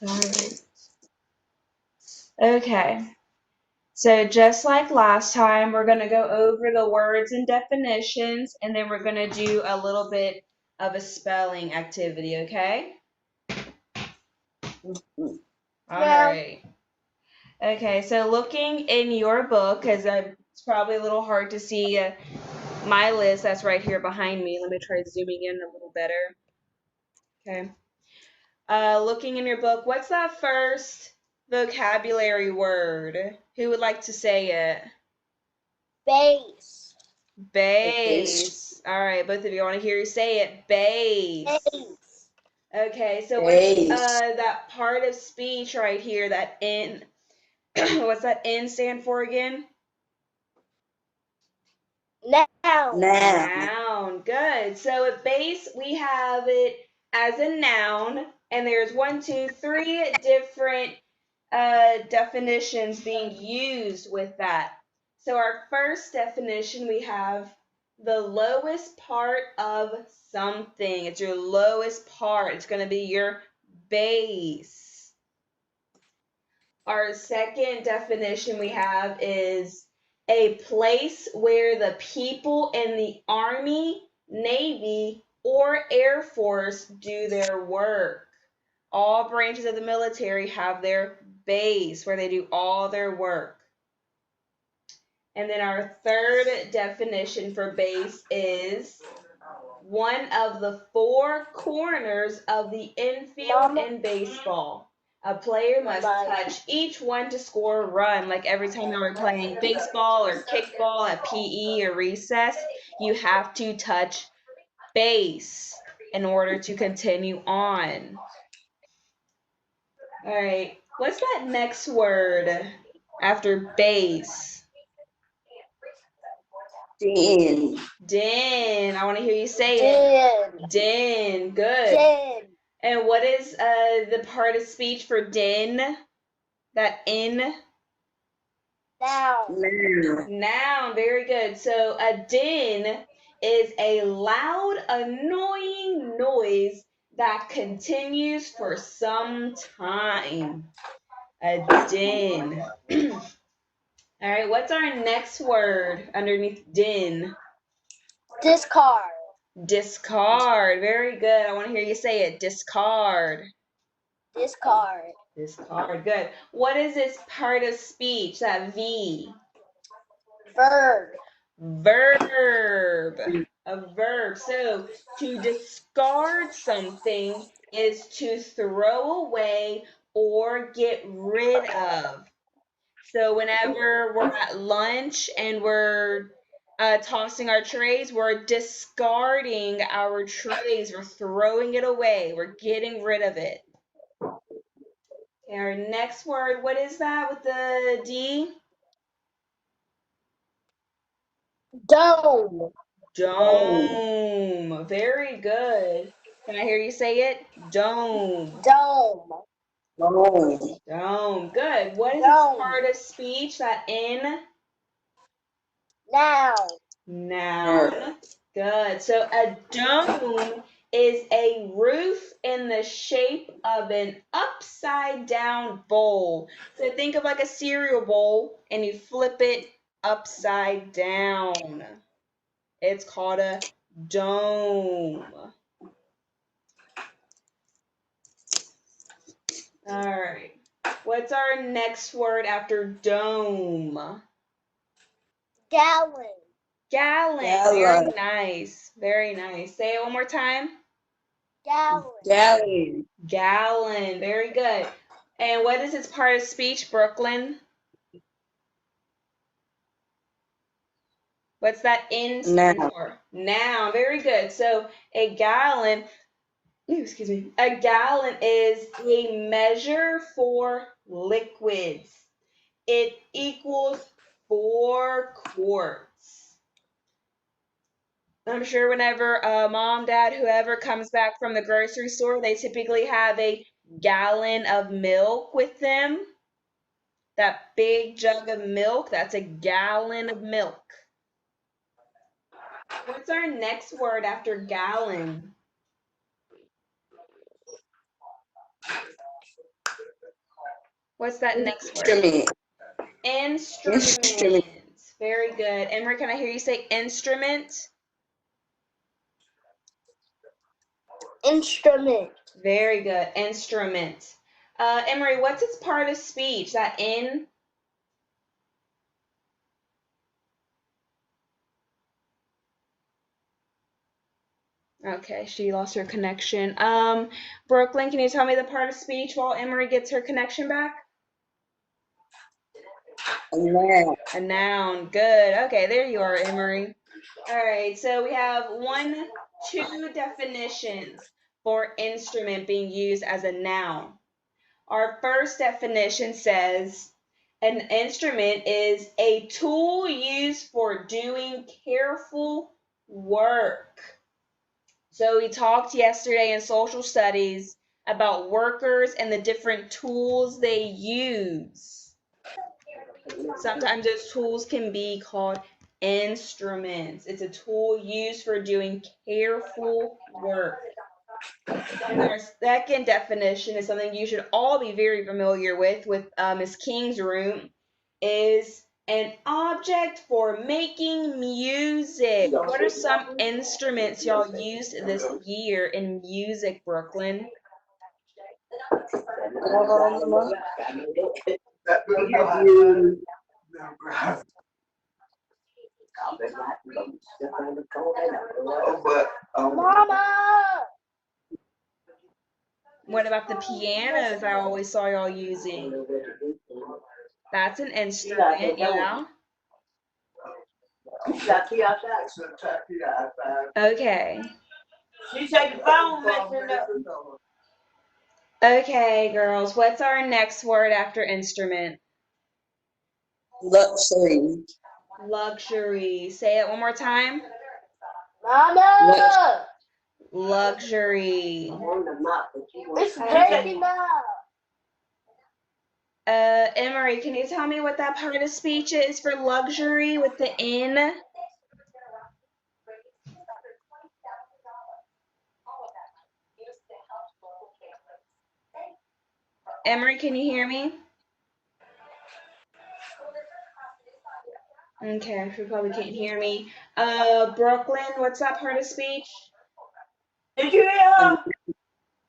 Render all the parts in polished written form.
All right. Okay. So just like last time, we're going to go over the words and definitions, and then we're going to do a little bit of a spelling activity, okay? All right. Okay, so looking in your book, because it's probably a little hard to see my list that's right here behind me. Let me try zooming in a little better. Okay. Looking in your book, what's that first vocabulary word? Who would like to say it? Base. Base. All right, both of you, I want to hear you say it. Base. Base. Okay, so what's that part of speech right here, that N? What's that N stand for again? Noun. Noun. Good. So at base, we have it as a noun, and there's 3 different definitions being used with that. So our first definition, we have the lowest part of something. It's your lowest part. It's going to be your base. Our second definition we have is a place where the people in the Army, Navy, or Air Force do their work. All branches of the military have their base where they do all their work. And then our third definition for base is one of the 4 corners of the infield in baseball. A player must touch each one to score a run. Like every time you were playing baseball or kickball at PE or recess, you have to touch base in order to continue on. All right, what's that next word after base? Den. Den. I want to hear you say it. Den. Good. Den. And what is the part of speech for den? That N? Noun. Noun. Very good. So a din is a loud, annoying noise that continues for some time. A din. All right, what's our next word underneath din? Discard. Discard. Very good. I want to hear you say it. Discard. Discard. Discard. Good. What is this part of speech? That V? Verb. Verb. A verb. So to discard something is to throw away or get rid of. So whenever we're at lunch and we're tossing our trays, we're discarding our trays. We're throwing it away. We're getting rid of it. Okay, our next word, what is that with the D? Dome. Dome. Very good. Can I hear you say it? Dome. Dome. Dome. Good. What is this part of speech? That N? Noun. Noun. Good. So a dome is a roof in the shape of an upside down bowl. So think of like a cereal bowl and you flip it upside down. It's called a dome. All right. What's our next word after dome? Gallon. Gallon. Very nice. Very nice. Say it one more time. Gallon. Gallon. Very good. And what is its part of speech, Brooklyn? What's that N stand for? Noun. Very good. So a gallon, excuse me, a gallon is a measure for liquids. It equals 4 quarts. I'm sure whenever mom, dad, whoever comes back from the grocery store, they typically have a gallon of milk with them. That big jug of milk, that's a gallon of milk. What's our next word after gallon? What's that next word? Instrument. Instrument. Very good. Emery, can I hear you say instrument? Instrument. Very good. Instrument. Emery, what's its part of speech? That in? Okay, she lost her connection. Brooklyn, can you tell me the part of speech while Emery gets her connection back? A noun. A noun. Good. Okay, there you are, Emery. All right, so we have 2 definitions for instrument being used as a noun. Our first definition says an instrument is a tool used for doing careful work. So we talked yesterday in social studies about workers and the different tools they use. Sometimes those tools can be called instruments. It's a tool used for doing careful work. And our second definition is something you should all be very familiar with Ms. King's room, is an object for making music. What are some instruments y'all used this year in music, Brooklyn? We have used Mama. What about the pianos I always saw y'all using? That's an instrument, yeah. Okay. Okay, girls, what's our next word after instrument? luxury. Luxury. Say it one more time. Mama. Luxury. It's breaking up. Emery, can you tell me what that part of speech is for luxury with the N? Emery, can you hear me? Okay, she probably can't hear me. Brooklyn, what's that part of speech? Did you hear?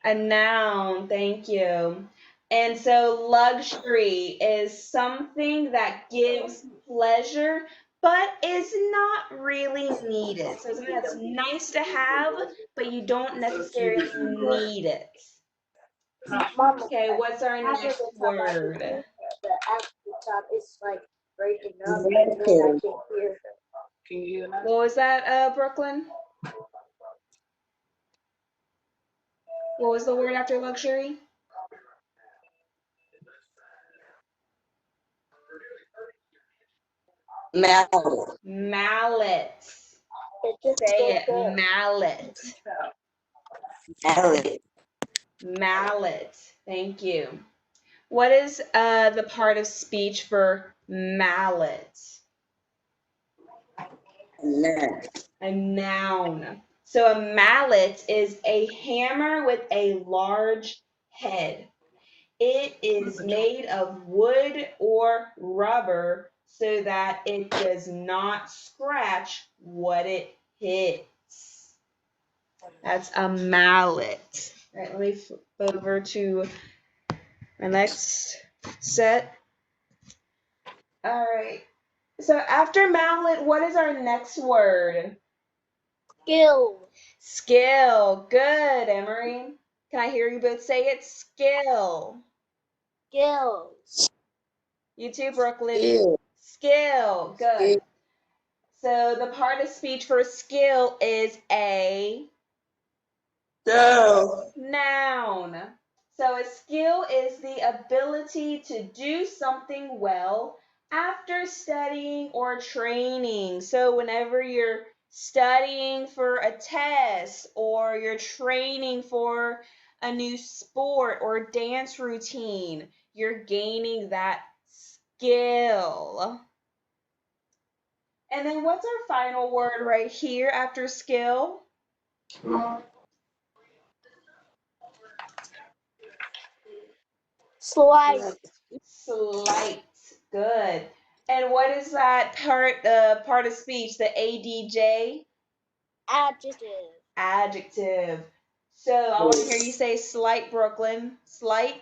A noun, thank you. And so luxury is something that gives pleasure, but is not really needed. So something that's nice to have, but you don't necessarily need it. Mama. Okay, what's our next word? The actual top is like breaking up. Medical. Can you hear that? What was that, Brooklyn? What was the word after luxury? Mallet. Mallet. Say it, mallet. Mallet. Mallet. Thank you. What is the part of speech for mallet? Noun. A noun. So a mallet is a hammer with a large head. It is made of wood or rubber so that it does not scratch what it hits. That's a mallet. All right, let me flip over to my next set. All right. So after mallet, what is our next word? Skill. Skill. Good, Emery. Can I hear you both say it? Skill. Skill. You too, Brooklyn. Skill. Skill. Good. So the part of speech for skill is a noun. So a skill is the ability to do something well after studying or training. So whenever you're studying for a test or you're training for a new sport or dance routine, you're gaining that skill. And then what's our final word right here after skill? Slice. Slight. Good. And what is that part of speech? The ADJ? Adjective. Adjective. So I want to hear you say slight, Brooklyn. Slight.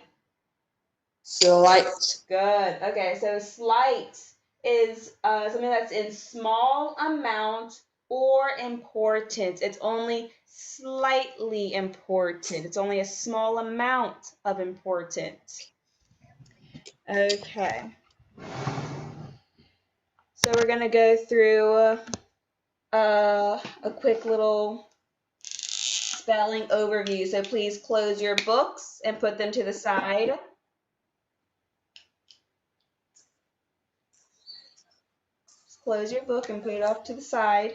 Slight. Good. Okay, so slight is something that's in small amount or important. It's only slightly important. It's only a small amount of important. Okay. So we're gonna go through a quick little spelling overview. So please close your books and put them to the side. Just close your book and put it off to the side.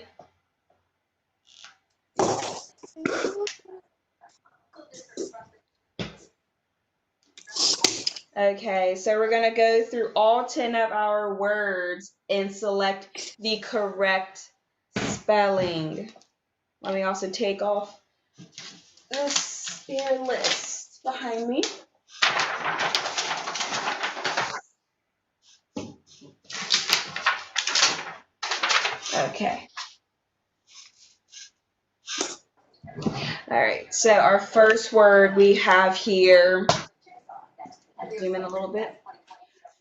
Okay, so we're gonna go through all 10 of our words and select the correct spelling. Let me also take off this spare list behind me. Okay. All right, so our first word we have here, zoom in a little bit.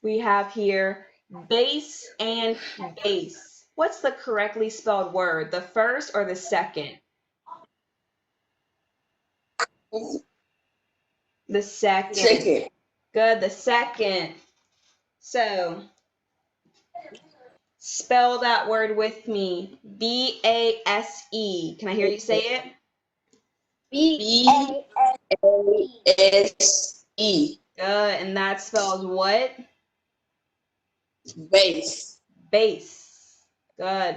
We have here base and base. What's the correctly spelled word, the first or the second? The second. Second. Good, the second. So, spell that word with me. B-A-S-E. Can I hear you say it? B-A-S-E. B-A-S-E. Good, and that spells what? Base. Base. Good.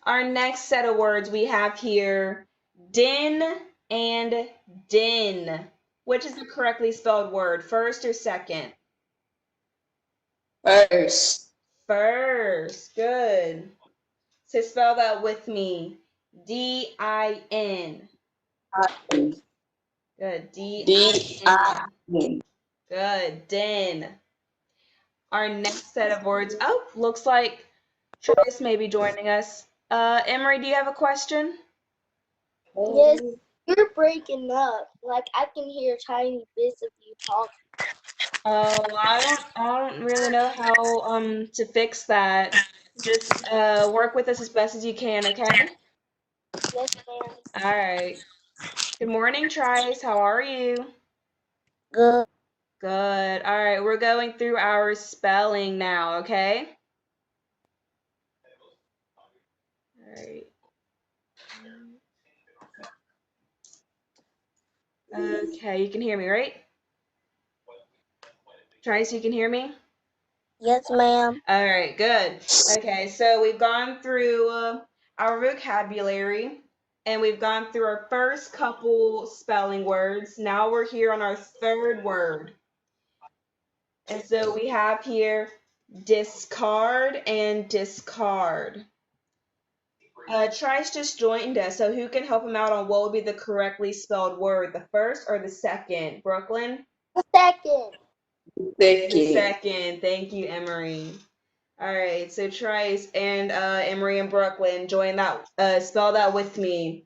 Our next set of words we have here, din and din. Which is the correctly spelled word, first or second? First. First. Good. So spell that with me. D-I-N. Good. D-I-N. D-I-N. Good. Din. Our next set of words. Oh, looks like Trace may be joining us. Emery, do you have a question? Yes, you're breaking up. Like I can hear tiny bits of you talking. Oh, I don't really know how to fix that. Just work with us as best as you can, okay? Yes, ma'am. All right. Good morning, Trice. How are you? Good. Good. All right, we're going through our spelling now, okay? All right. Okay, you can hear me, right? Trice, you can hear me? Yes, ma'am. All right, good. Okay, so we've gone through our vocabulary and we've gone through our first couple spelling words. Now we're here on our third word. And so we have here discard and discard. Trice just joined us, so who can help him out on what would be the correctly spelled word, the first or the second? Brooklyn? The second. The second. Thank you, Emery. All right, so Trice and Emery and Brooklyn, join that. Spell that with me.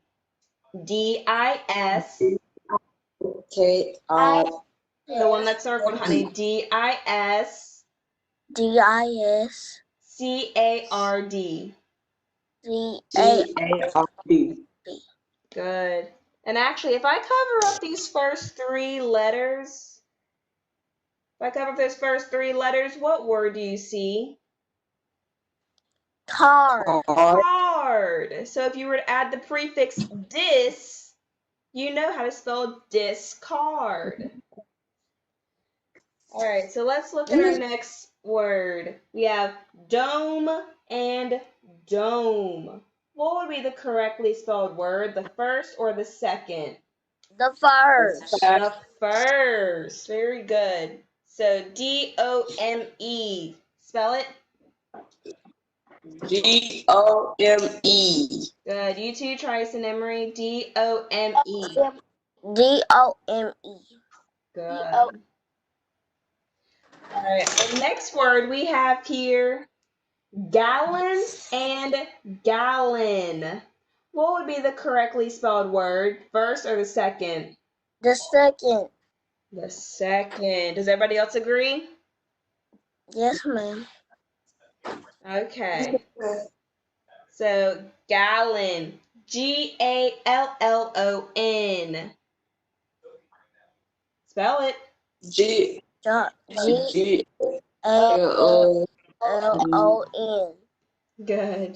D-I-S. K-I. The one that's circled, honey. D-I-S. D-I-S. C-A-R-D. C-A-R-D. Good. And actually, if I cover up these first three letters, what word do you see? Card. Card. So if you were to add the prefix dis, you know how to spell discard. All right, so let's look at our next word. We have dome and dome. What would be the correctly spelled word, the first or the second? The first. The first. Very good. So D-O-M-E. Spell it. D-O-M-E. Good. You too, Trice and Emery. D-O-M-E. D-O-M-E. Good. All right, the next word we have here, gallon and gallon. What would be the correctly spelled word, first or the second? The second. The second. Does everybody else agree? Yes, ma'am. Okay. So, gallon. Gallon. Spell it. G G A L L O N. Good.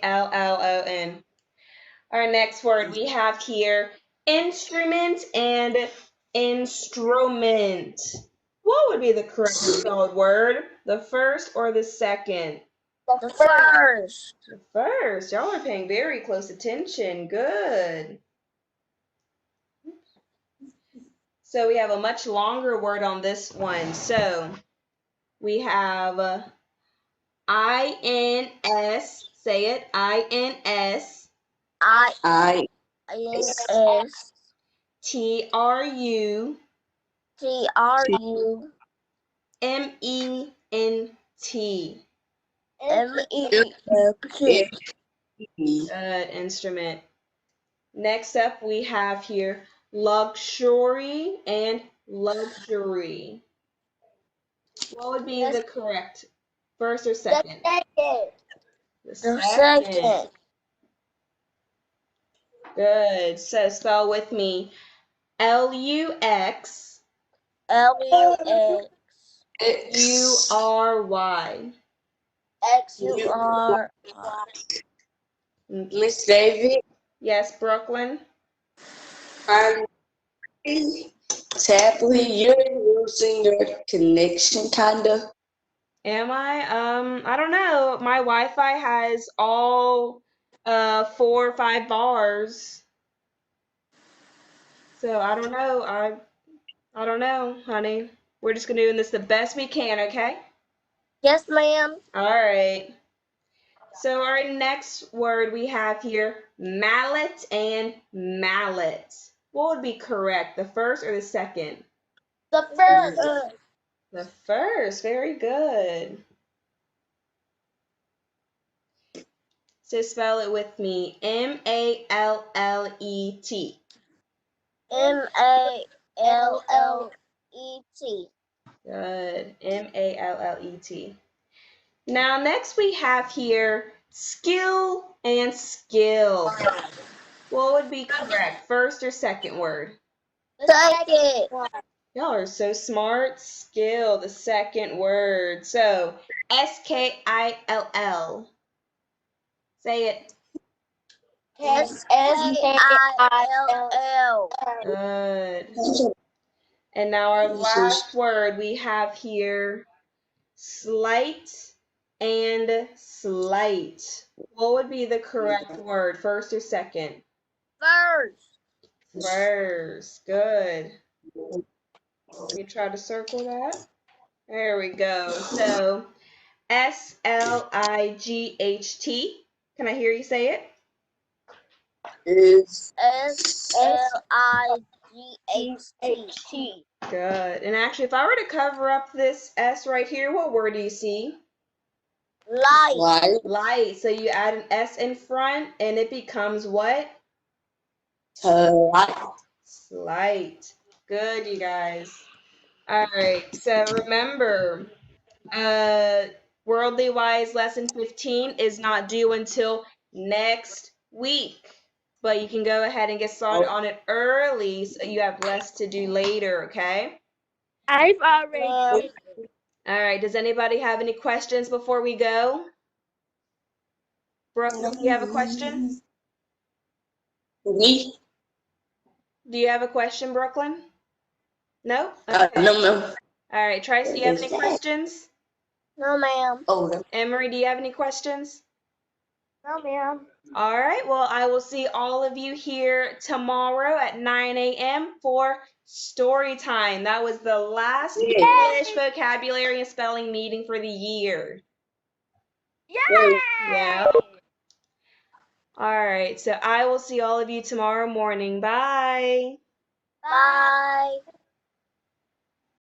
Gallon. Our next word we have here, instrument and instrument. What would be the correct spelled word? The first or the second? The first. The first. Y'all are paying very close attention. Good. So we have a much longer word on this one. So we have INS. Say it. INS. I INS. TRU. TRU. MENT. MENT. Good. Instrument. Next up, we have here luxury and luxury. What would be the correct first or second? The second. Good. So spell with me. LUX LUX. URY. XUR. Miss David, Yes, Brooklyn. sadly, you're losing your connection, kinda. Am I? I don't know. My Wi-Fi has all 4 or 5 bars. So I don't know. I don't know, honey. We're just gonna do this the best we can, okay? Yes, ma'am. All right. So our next word we have here, mallet and mallet. What would be correct, the first or the second? The first. The first. Very good. So spell it with me. MALLET. MALLET. Good. MALLET. Now, next we have here skill and skill. What would be correct, first or second word? Second. Y'all are so smart. Skill, the second word. So, SKILL. Say it. SKILL. Good. And now our last word we have here, slight and slight. What would be the correct word, first or second? First. First. Good. Let me try to circle that. There we go. So, SLIGHT. Can I hear you say it? Is SLIGHT. Good. And actually, if I were to cover up this S right here, what word do you see? Light. Light. So you add an S in front, and it becomes what? light. Slight. Good, you guys. All right. So remember, Worldly Wise Lesson 15 is not due until next week. But you can go ahead and get started on it early so you have less to do later, okay? I've already. All right. Does anybody have any questions before we go? Brooklyn, do you have a question? Me? Do you have a question, Brooklyn? No? Okay. No. All right. Tracy, do you have any questions? No, ma'am. Oh, Emery, do you have any questions? No, ma'am. All right. Well, I will see all of you here tomorrow at 9 a.m. for story time. That was the last English vocabulary and spelling meeting for the year. Yay! Yeah. All right. So I will see all of you tomorrow morning. Bye. Bye.